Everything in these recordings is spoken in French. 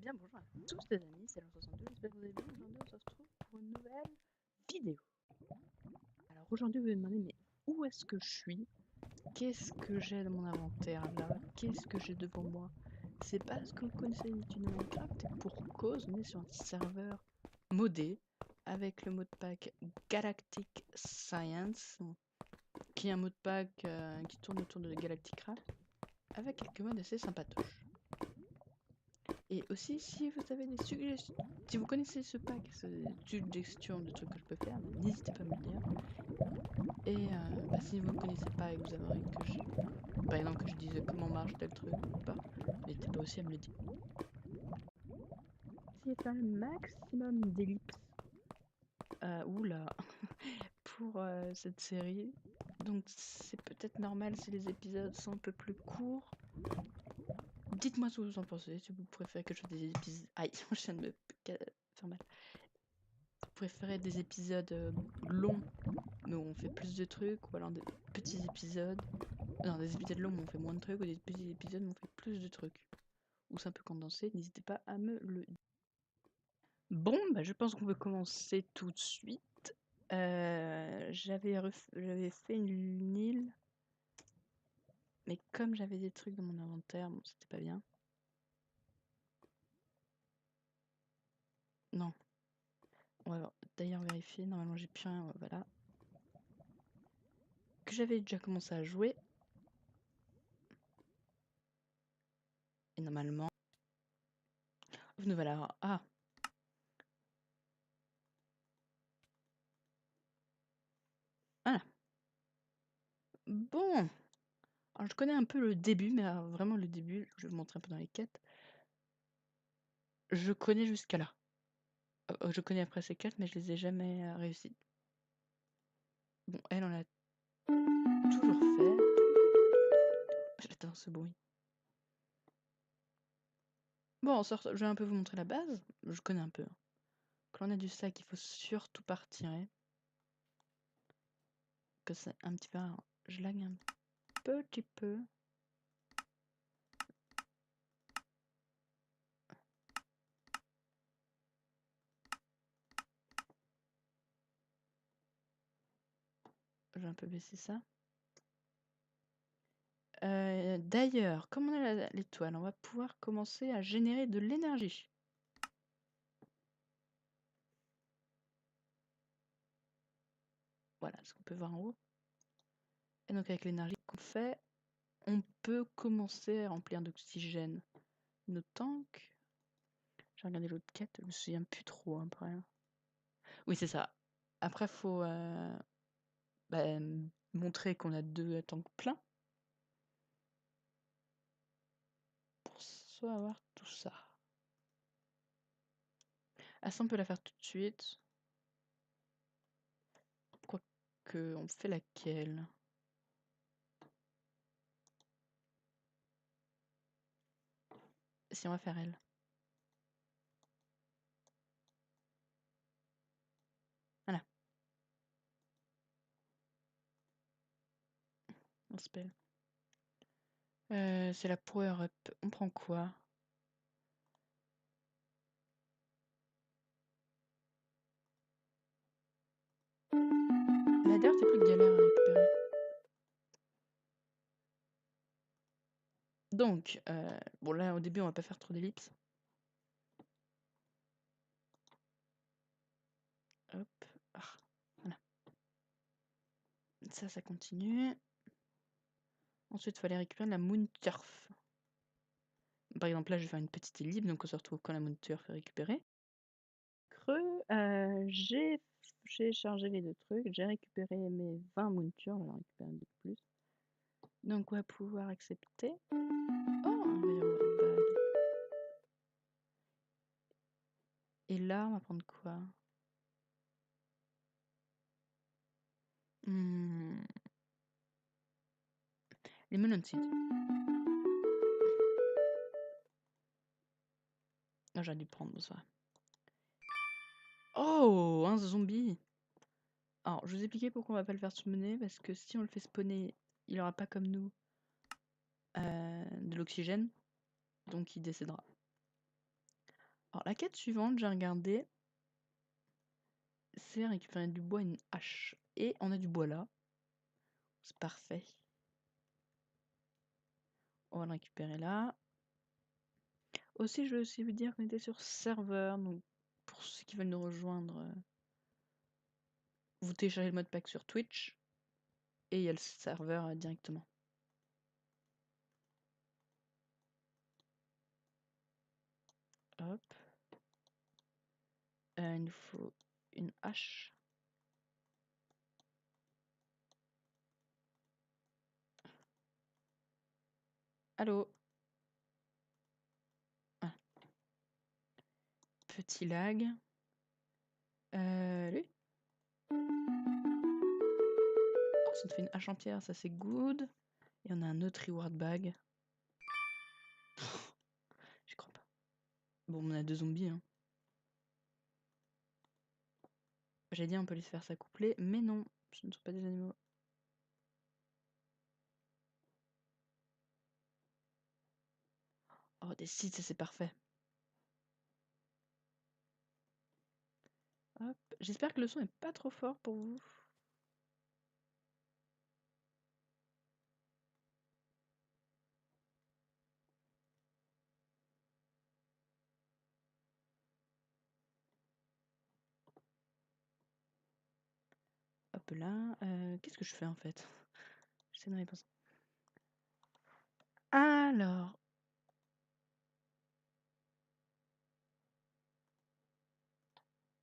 bien, bonjour à tous les amis, c'est Laurent62, j'espère que vous allez bien. Aujourd'hui, on se retrouve pour une nouvelle vidéo. Alors aujourd'hui, vous allez me demander, mais où est-ce que je suis? Qu'est-ce que j'ai dans mon inventaire là? Qu'est-ce que j'ai devant moi? C'est parce que vous connaissez les études de Minecraft, et pour cause, on est sur un serveur modé, avec le mot de pack Galactic Science, qui est un mot de pack qui tourne autour de Galacticraft, avec quelques modes assez sympatoches. Et aussi, si vous avez des suggestions, si vous connaissez ce pack, ce suggestion de trucs que je peux faire, n'hésitez pas à me le dire. Et si vous ne connaissez pas et que vous aimeriez que je, par exemple, que je dise comment marche tel truc ou pas, n'hésitez pas aussi à me le dire. J'ai fait un maximum d'ellipses, oula, pour cette série. Donc c'est peut-être normal si les épisodes sont un peu plus courts. Dites-moi ce que vous en pensez, si vous préférez que je fasse des épisodes... Aïe, je viens de me faire mal. Vous préférez des épisodes longs, mais où on fait plus de trucs, ou alors des petits épisodes... Non, des épisodes longs, mais on fait moins de trucs, ou des petits épisodes, mais on fait plus de trucs. Ou c'est un peu condensé, n'hésitez pas à me le dire. Bon, je pense qu'on peut commencer tout de suite. J'avais fait une île, mais comme j'avais des trucs dans mon inventaire, bon, c'était pas bien. Non. On va d'ailleurs vérifier, normalement j'ai plus rien, voilà. Que j'avais déjà commencé à jouer. Et normalement... Nous voilà... Ah. Voilà. Bon. Alors je connais un peu le début, mais vraiment le début, je vais vous montrer un peu dans les quêtes. Je connais jusqu'à là. Je connais après ces quêtes, mais je les ai jamais réussi. Bon, elle en a toujours fait. J'adore ce bruit. Bon, je vais un peu vous montrer la base. Je connais un peu. Quand on a du sac, il faut surtout pas retirer. Que c'est un petit peu... Je lag un petit peu. Je vais un peu baisser ça. D'ailleurs, comme on a l'étoile, on va pouvoir commencer à générer de l'énergie. Voilà ce qu'on peut voir en haut. Et donc avec l'énergie qu'on fait, on peut commencer à remplir d'oxygène nos tanks. J'ai regardé l'autre quête, je me souviens plus trop après. Oui, c'est ça. Après, faut montrer qu'on a 2 tanks pleins. Pour soit avoir tout ça. Ah, ça, on peut la faire tout de suite. Quoique, on fait laquelle? Si, on va faire elle. Voilà. On spell. C'est la power up. On prend quoi? La d'ailleurs, c'est plus galère à récupérer. Donc, bon là, au début, on va pas faire trop d'ellipses. Hop. Ah, voilà. Ça continue. Ensuite, il fallait récupérer de la moon turf. Par exemple, là, je vais faire une petite ellipse, donc on se retrouve quand la moon turf est récupérée. Creux, j'ai chargé les 2 trucs, j'ai récupéré mes 20 moon turf, on va en récupérer un peu plus. Donc, on va pouvoir accepter. Oh, un rayon bag. Et là, on va prendre quoi? Les melon seeds. Non, j'aurais dû prendre ça. Oh, un zombie. Alors, je vous ai expliqué pourquoi on va pas le faire spawner, parce que si on le fait spawner, il aura pas comme nous de l'oxygène, donc il décédera. Alors, la quête suivante, j'ai regardé, c'est récupérer du bois et une hache. Et on a du bois là. C'est parfait. On va le récupérer là. Aussi, je veux aussi vous dire qu'on était sur serveur. Donc, pour ceux qui veulent nous rejoindre, vous téléchargez le mode pack sur Twitch. Et il y a le serveur directement. Hop. Il nous faut une hache. Allô? Ah. Petit lag. Lui? Oh, ça te fait une hache en pierre, ça c'est good. Et on a un autre reward bag. J'y crois pas. Bon, on a 2 zombies, hein. J'ai dit on peut les faire s'accoupler, mais non, ce ne sont pas des animaux. Oh, des sites, c'est parfait. Hop. J'espère que le son est pas trop fort pour vous. Hop là. Qu'est-ce que je fais en fait? J'essaie de répondre. Alors.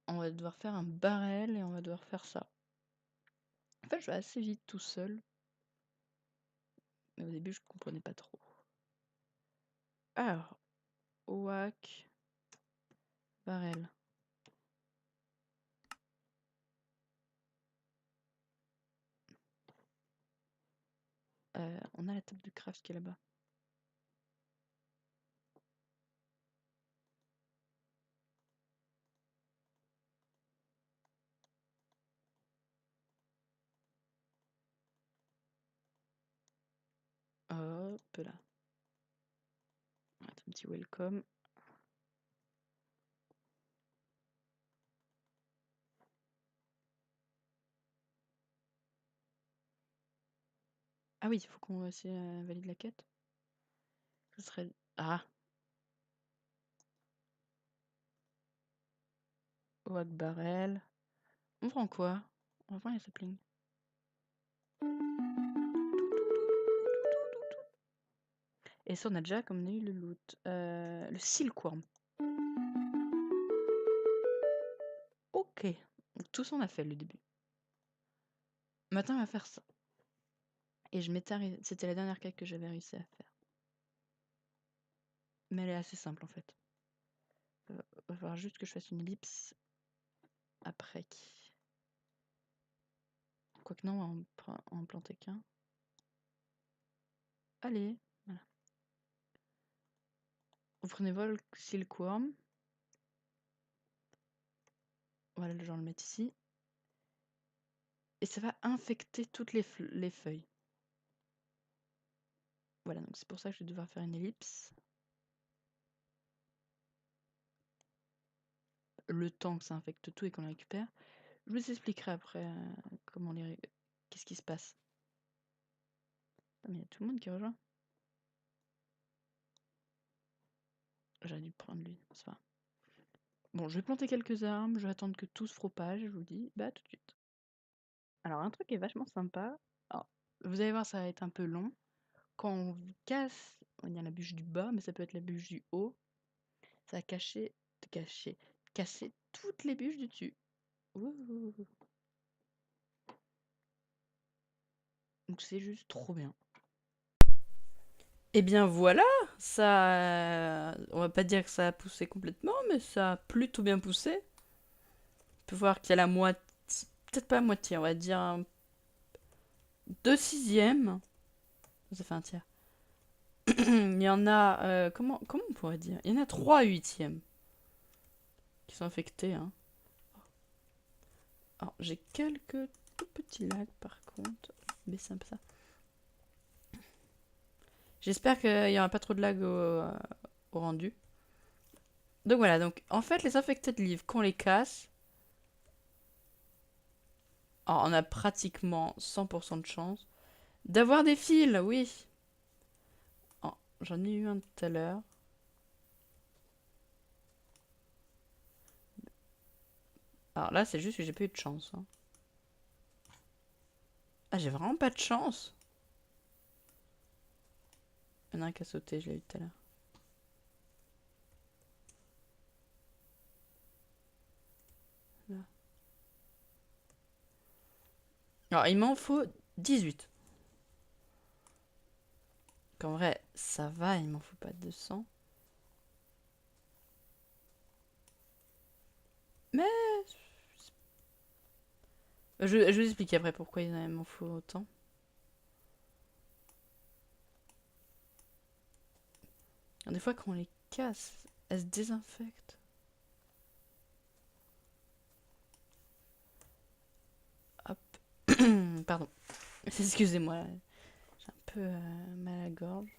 On va devoir faire un barrel et on va devoir faire ça. En fait, je vais assez vite tout seul. Mais au début, je comprenais pas trop. Alors. Oak. Barrel. On a la table de craft qui est là-bas. Hop là. On va mettre un petit welcome. Ah oui, il faut qu'on aussi valide la quête. Ce serait. Ah! Oak barrel. On prend quoi? On va prendre les saplings. Et ça, on a déjà comme on a eu le loot. Le silkworm. Ok. Donc, tout ça, on a fait le début. Maintenant, on va faire ça. Et je m'étais c'était la dernière quête que j'avais réussi à faire. Mais elle est assez simple en fait. Va falloir juste que je fasse une ellipse après. Quoique non, on va en planter qu'un. Allez, voilà. Vous prenez vol silkworm. Voilà, le genre le mettre ici. Et ça va infecter toutes les feuilles. Voilà, donc c'est pour ça que je vais devoir faire une ellipse. Le temps que ça infecte tout et qu'on le récupère. Je vous expliquerai après comment les... Qu'est-ce qui se passe. Ah, mais il y a tout le monde qui rejoint. J'aurais dû prendre lui, c'est pas. Bon, je vais planter quelques arbres, je vais attendre que tout se propage, je vous dis, bah tout de suite. Alors un truc qui est vachement sympa, alors, vous allez voir ça va être un peu long, quand on casse, il y a la bûche du bas, mais ça peut être la bûche du haut, ça va casser toutes les bûches du dessus. Ouh. Donc c'est juste trop bien. Et bien voilà, ça, on va pas dire que ça a poussé complètement, mais ça a plutôt bien poussé. On peut voir qu'il y a la moitié, peut-être pas la moitié, on va dire 2/6. Ça fait un tiers. Il y en a, comment on pourrait dire? Il y en a 3/8 qui sont affectés. Hein. Alors j'ai quelques tout petits lags par contre. Baisser un peu ça. J'espère qu'il n'y aura pas trop de lag au rendu. Donc voilà, donc en fait les infected livres, qu'on les casse, alors, on a pratiquement 100% de chance d'avoir des fils, oui. Oh, j'en ai eu un tout à l'heure. Alors là, c'est juste que j'ai pas eu de chance. Hein. Ah, j'ai vraiment pas de chance. Il y en a un qui a sauté, je l'ai eu tout à l'heure. Là. Alors, il m'en faut 18. Qu'en vrai, ça va, il m'en faut pas 200. Mais je vais vous expliquer après pourquoi il m'en faut autant. Alors, des fois, quand on les casse, elles se désinfectent. Hop. Pardon. Excusez-moi, j'ai un peu mal à la gorge.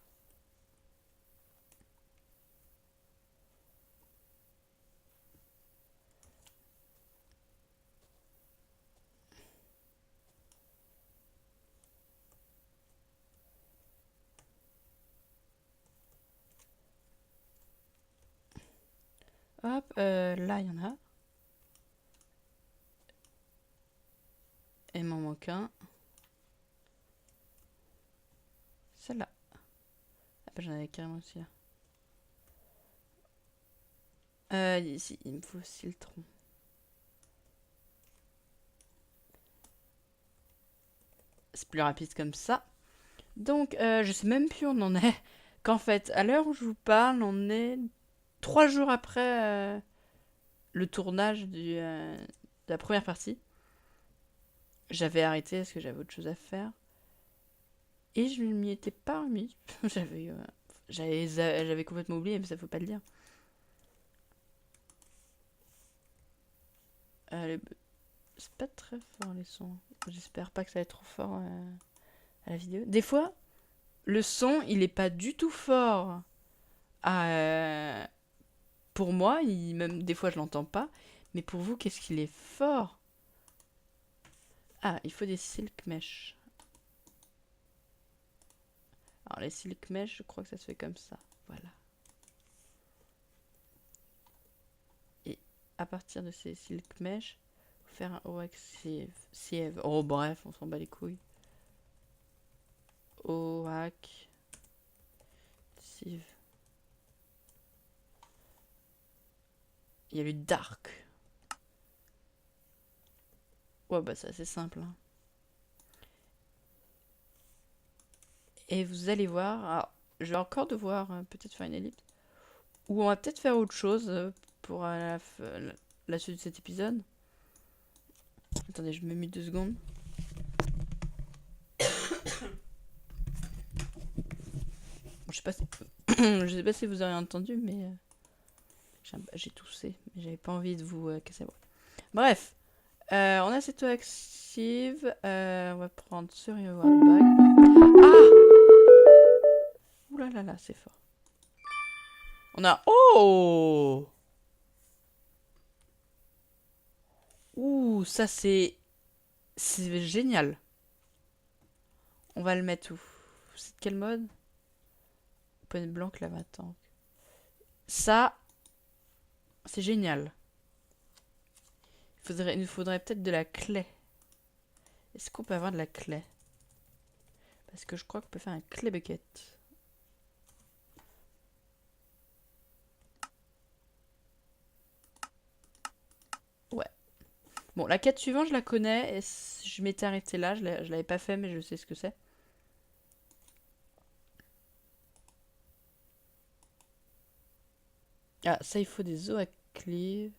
Hop, là, il y en a. Et il m'en manque un. Celle-là. Ah bah, j'en avais carrément aussi là. Ici, il me faut aussi le tronc. C'est plus rapide comme ça. Donc, je sais même plus où on en est. Qu'en fait, à l'heure où je vous parle, on est 3 jours après le tournage de la première partie. J'avais arrêté parce que j'avais autre chose à faire. Et je ne m'y étais pas remis. J'avais complètement oublié, mais ça faut pas le dire. C'est pas très fort les sons. J'espère pas que ça va être trop fort à la vidéo. Des fois, le son, il est pas du tout fort pour moi. Même des fois, je l'entends pas. Mais pour vous, qu'est-ce qu'il est fort? Ah, il faut des silk mesh. Alors, les silk mesh, je crois que ça se fait comme ça. Voilà. Et à partir de ces silk mesh, faut faire un wax sieve. Oh, bref, on s'en bat les couilles. Oak sieve. Il y a le dark. Ouais, bah, c'est assez simple. Hein. Et vous allez voir. Alors, je vais encore devoir peut-être faire une ellipse. Ou on va peut-être faire autre chose pour la suite de cet épisode. Attendez, je me mute 2 secondes. Bon, je sais pas si... je sais pas si vous aurez entendu, mais j'ai toussé. Mais j'avais pas envie de vous casser la voix. Bref, on a cette active. On va prendre ce reward bag. Ah! Ouh là là là, c'est fort. On a... Oh! Ouh, ça c'est... C'est génial. On va le mettre où? C'est de quel mode? Open blanc, lava tank. Ça, c'est génial. Il nous faudrait peut-être de la clé. Est-ce qu'on peut avoir de la clé? Parce que je crois qu'on peut faire un clé bucket. Ouais. Bon, la quête suivante, je la connais. Et je m'étais arrêtée là. Je l'avais pas fait, mais je sais ce que c'est. Ah, ça, il faut des os à clé.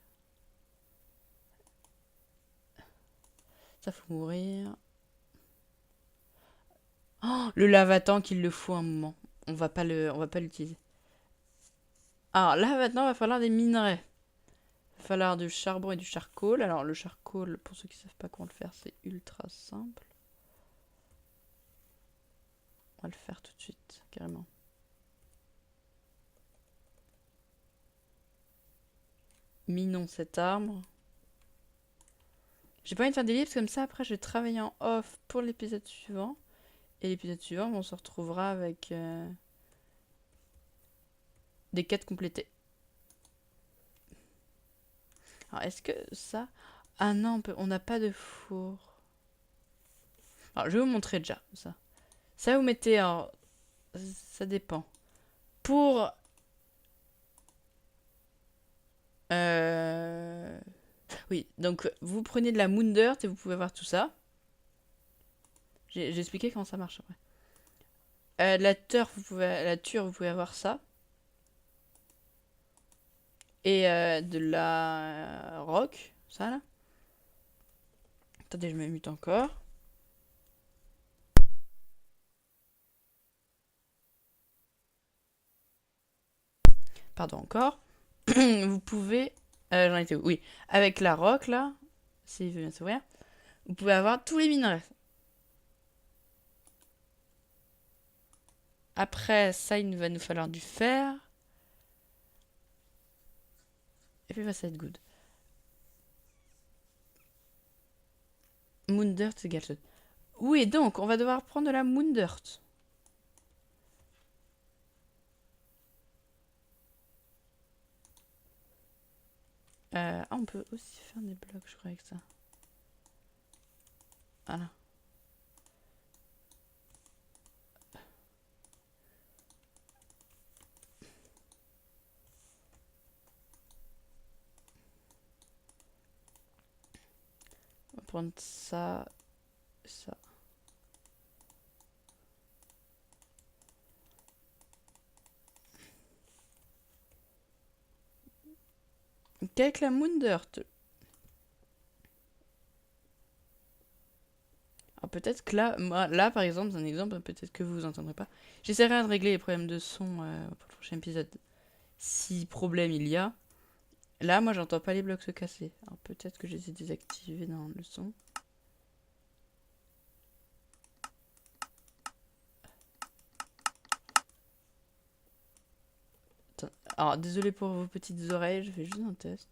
Ça, faut mourir. Oh, le lavatank, qu'il le faut un moment. On va pas l'utiliser. Alors là, maintenant, il va falloir des minerais. Il va falloir du charbon et du charcoal. Alors, le charcoal, pour ceux qui savent pas comment le faire, c'est ultra simple. On va le faire tout de suite, carrément. mignon cet arbre. J'ai pas envie de faire des ellipses comme ça, après je vais travailler en off pour l'épisode suivant. Et l'épisode suivant, on se retrouvera avec des quêtes complétées. Alors est-ce que ça... Ah non, on n'a pas de four. Alors je vais vous montrer déjà ça. Ça vous mettez... Alors, ça dépend. Pour... Oui, donc vous prenez de la Moon Dirt et vous pouvez avoir tout ça. J'ai expliqué comment ça marche après. La turf, vous pouvez avoir ça. Et de la rock, ça là. Attendez, je me mute encore. Pardon encore. Vous pouvez... j'en étais où? Oui. Avec la rock là, s'il veut bien s'ouvrir, vous pouvez avoir tous les minerais. Après, ça, il va nous falloir du fer. Et puis, ça va être good. Moon Dirt égale ça. Oui, donc, on va devoir prendre de la Moon Dirt. On peut aussi faire des blocs, je crois, avec ça. Voilà. On va prendre ça, ça. Ok, avec la Moon Dirt. Alors peut-être que là, moi, là par exemple, c'est un exemple, peut-être que vous entendrez pas. J'essaierai de régler les problèmes de son pour le prochain épisode. Si problème il y a. Là, moi, j'entends pas les blocs se casser. Alors peut-être que je les ai désactivés dans le son. Attends. Alors désolé pour vos petites oreilles, je fais juste un test.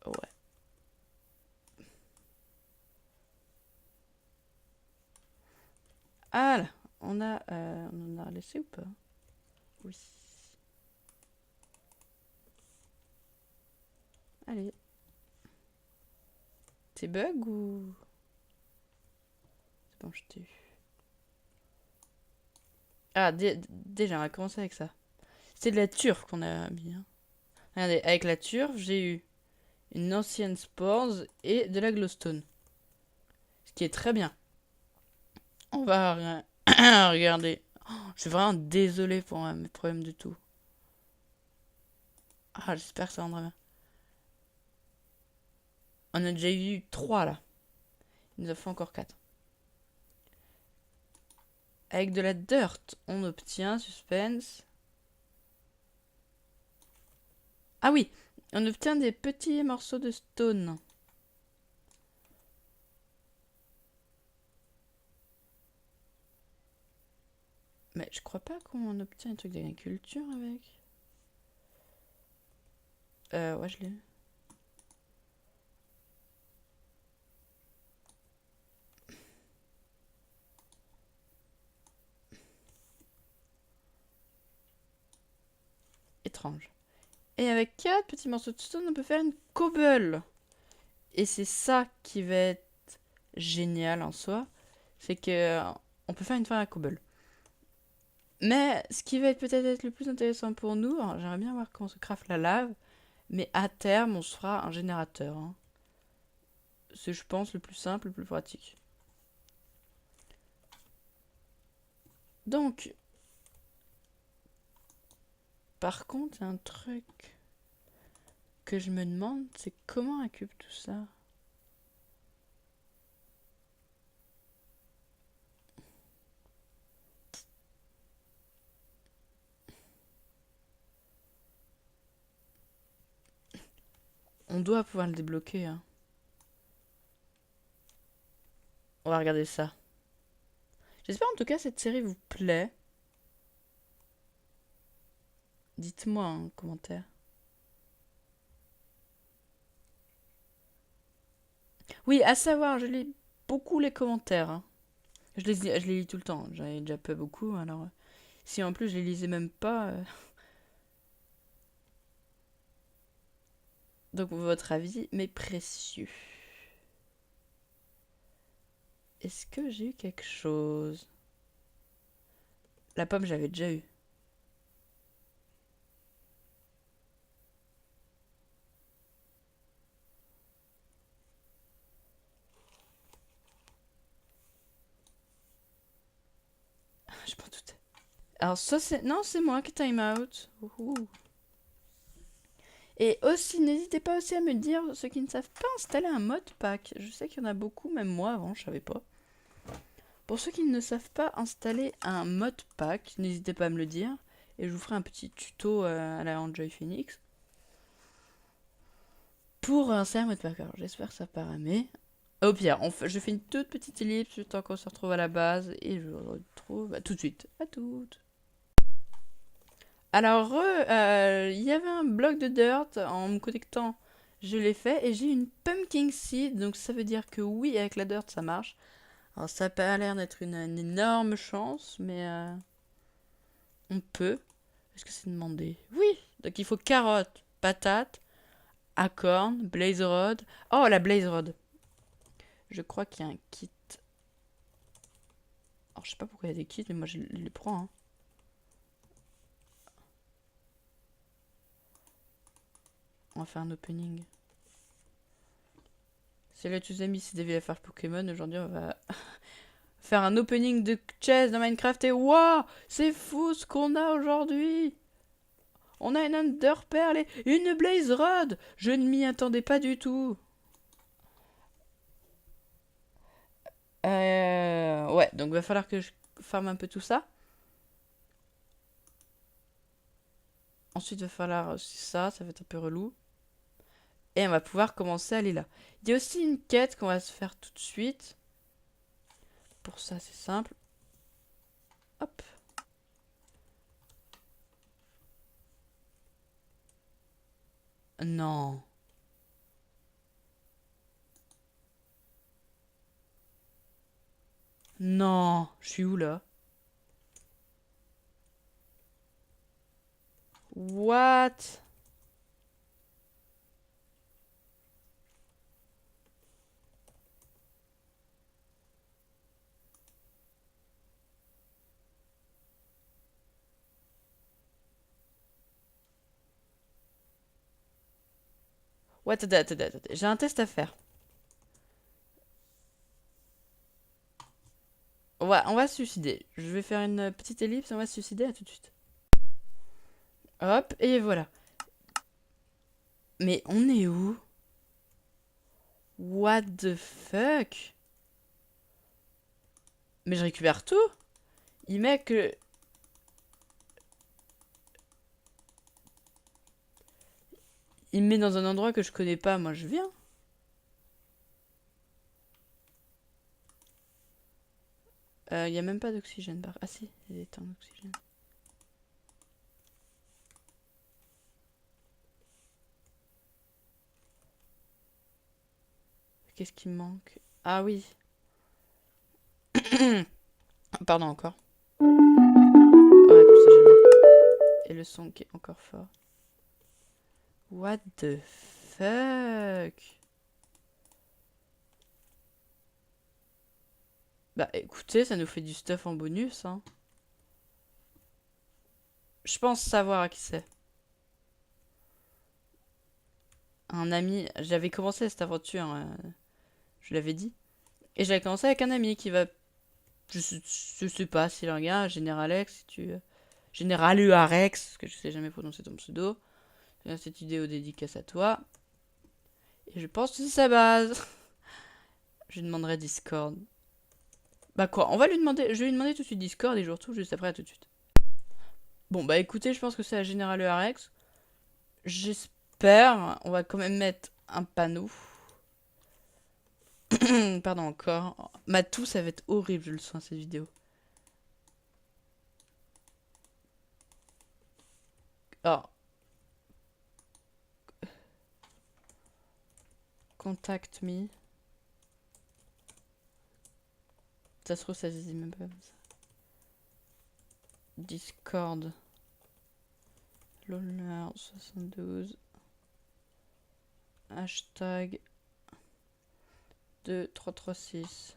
Ouais. Ah là, on en a laissé ou pas? Oui. Allez. C'est bug ou... C'est bon, je t'ai eu. Ah, déjà, on va commencer avec ça. C'est de la turf qu'on a mis. Hein. Regardez, avec la turf, j'ai eu une ancienne spores et de la glowstone. Ce qui est très bien. On va regarder. Oh, je suis vraiment désolé pour mes problèmes de tout. Ah, j'espère que ça rendra bien. On a déjà eu 3 là. Il nous a fait encore 4. Avec de la dirt, on obtient suspense. Ah oui, on obtient des petits morceaux de stone. Mais je crois pas qu'on obtient un truc d'agriculture avec. Ouais, je l'ai. Étrange. Et avec 4 petits morceaux de stone, on peut faire une cobble. Et c'est ça qui va être génial en soi. C'est que on peut faire une fin à cobble. Mais ce qui va être peut-être le plus intéressant pour nous, j'aimerais bien voir comment se craft la lave. Mais à terme, on se fera un générateur. Hein. C'est, je pense, le plus simple, le plus pratique. Donc, par contre, il y a un truc que je me demande, c'est comment on occupe tout ça. On doit pouvoir le débloquer. Hein. On va regarder ça. J'espère en tout cas cette série vous plaît. Dites-moi en commentaire. Oui, à savoir, je lis beaucoup les commentaires. Hein. Je les lis tout le temps. J'en ai déjà pas beaucoup. Alors, si en plus je les lisais même pas. Donc, votre avis m'est précieux. Est-ce que j'ai eu quelque chose? La pomme, j'avais déjà eu. Je m'en doutais. Alors, ça, c'est. Non, c'est moi qui time out. Ouhou. Et aussi, n'hésitez pas aussi à me dire, ceux qui ne savent pas installer un modpack. Je sais qu'il y en a beaucoup, même moi avant, je savais pas. Pour ceux qui ne savent pas installer un modpack, n'hésitez pas à me le dire. Et je vous ferai un petit tuto à la Enjoy Phoenix. Pour installer un modpack. Alors, j'espère que ça paramé. Au pire, je fais une toute petite ellipse, le temps qu'on se retrouve à la base. Et je vous retrouve tout de suite. À toutes. Alors, il y avait un bloc de dirt en me connectant. Je l'ai fait et j'ai une pumpkin seed. Donc, ça veut dire que oui, avec la dirt, ça marche. Alors, ça n'a pas l'air d'être une énorme chance, mais on peut. Est-ce que c'est demandé? Oui! Donc, il faut carottes, patates, acorn, blaze rod. Oh, la blaze rod! Je crois qu'il y a un kit. Alors, je sais pas pourquoi il y a des kits, mais moi, je les prends. Hein. On va faire un opening. Salut à tous les amis, c'est DVFR Pokémon. Aujourd'hui, on va faire un opening de chest dans Minecraft. Et waouh, c'est fou ce qu'on a aujourd'hui. On a une Ender Pearl et une Blaze Rod. Je ne m'y attendais pas du tout. Ouais, donc il va falloir que je farme un peu tout ça. Ensuite, il va falloir aussi ça va être un peu relou. Et on va pouvoir commencer à aller là. Il y a aussi une quête qu'on va se faire tout de suite. Pour ça, c'est simple. Hop. Non. Non. Je suis où là? What? Ouais, attendez. J'ai un test à faire. On va se suicider. Je vais faire une petite ellipse, on va se suicider, à tout de suite. Hop, et voilà. Mais on est où? What the fuck? Mais je récupère tout? Il met que... Il me met dans un endroit que je connais pas, moi je viens. Il y a même pas d'oxygène. Ah si, il est en oxygène. Qu'est-ce qui me manque? Ah oui. Pardon encore. Ouais, comme ça je l'ai. Et le son qui est encore fort. What the fuck? Bah écoutez, ça nous fait du stuff en bonus, hein. Je pense savoir à qui c'est. Un ami. J'avais commencé cette aventure, je l'avais dit. Et j'avais commencé avec un ami qui va... Je sais pas s'il regarde, Général X, si tu... Général URX, parce que je sais jamais prononcer ton pseudo. Cette vidéo dédicace à toi. Et je pense que c'est sa base. Je lui demanderai Discord. Bah quoi, on va lui demander... Je vais lui demander tout de suite Discord et je vous retrouve juste après, à tout de suite. Bon bah écoutez, je pense que c'est la Général URX. J'espère. On va quand même mettre un panneau. Pardon encore. Ma toux, ça va être horrible, je le sens, cette vidéo. Oh. Contact me. Ça se trouve, ça se dit même pas comme ça. Discord. Loner72. Hashtag 2336.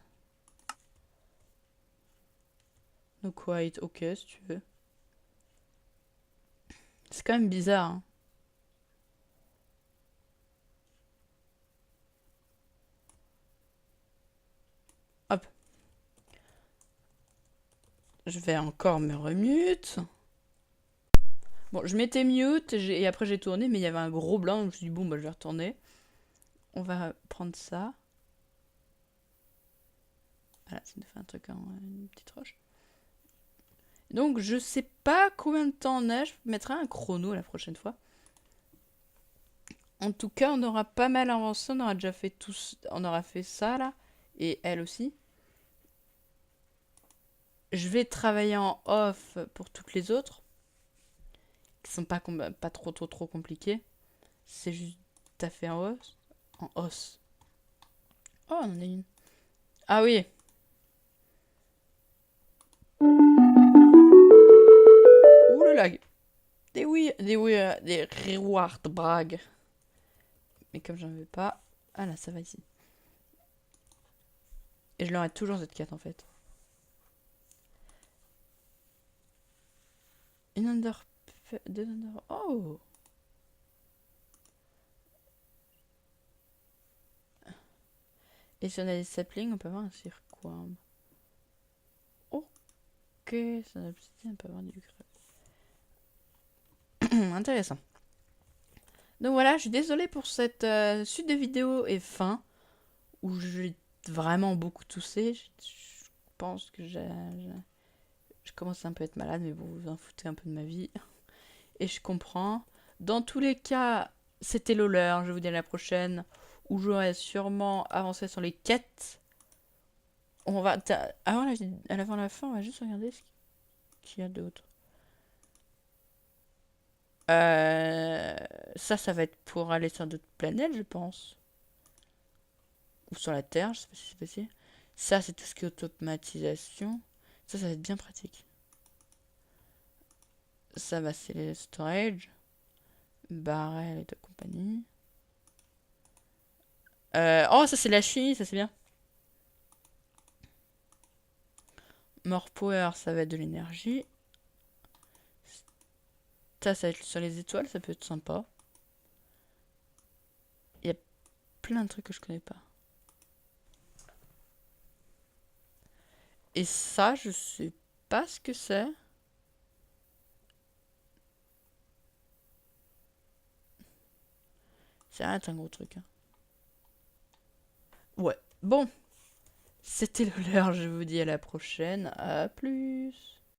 No quite. Ok, si tu veux. C'est quand même bizarre, hein. Hop. Je vais encore me remute. Bon, je m'étais mute et après j'ai tourné, mais il y avait un gros blanc, donc je me suis dit, bon, bah je vais retourner. On va prendre ça. Voilà, ça nous fait un truc en une petite roche. Donc, je sais pas combien de temps on a. Je mettrai un chrono la prochaine fois. En tout cas, on aura pas mal avancé. On aura déjà fait tous. On aura fait ça là. Et elle aussi. Je vais travailler en off pour toutes les autres. Qui sont pas trop compliquées. C'est juste t'as fait en os. En os. Oh, on en a une. Ah oui. Ouh le lag. Des reward brag. Mais comme j'en veux pas. Ah là, ça va ici. Et je leur ai toujours cette carte en fait. Une under. Deux under. Oh! Et si on a des saplings, on peut avoir un cirquam. Ok, si on a l'obsidienne, on peut avoir du grès. Intéressant. Donc voilà, je suis désolée pour cette suite de vidéos et fin. Où j'ai vraiment beaucoup toussé. Je pense que je commence un peu à être malade, mais bon, vous en foutez un peu de ma vie. Et je comprends. Dans tous les cas, c'était LOLer. Je vous dis à la prochaine. Où j'aurai sûrement avancé sur les quêtes. On va. Avant la fin, on va juste regarder ce qu'il y a d'autre. Ça va être pour aller sur d'autres planètes, je pense. Ou sur la Terre, je sais pas si c'est possible. Ça, c'est tout ce qui est automatisation. Ça va être bien pratique. Ça va, c'est les storage. Barrel et de compagnie. Oh, ça c'est la chimie, ça c'est bien. More power, ça va être de l'énergie. Ça va être sur les étoiles, ça peut être sympa. Il y a plein de trucs que je connais pas. Et ça, je sais pas ce que c'est. Ça va être un gros truc. Hein. Ouais, bon. C'était l'heure, je vous dis à la prochaine. À plus.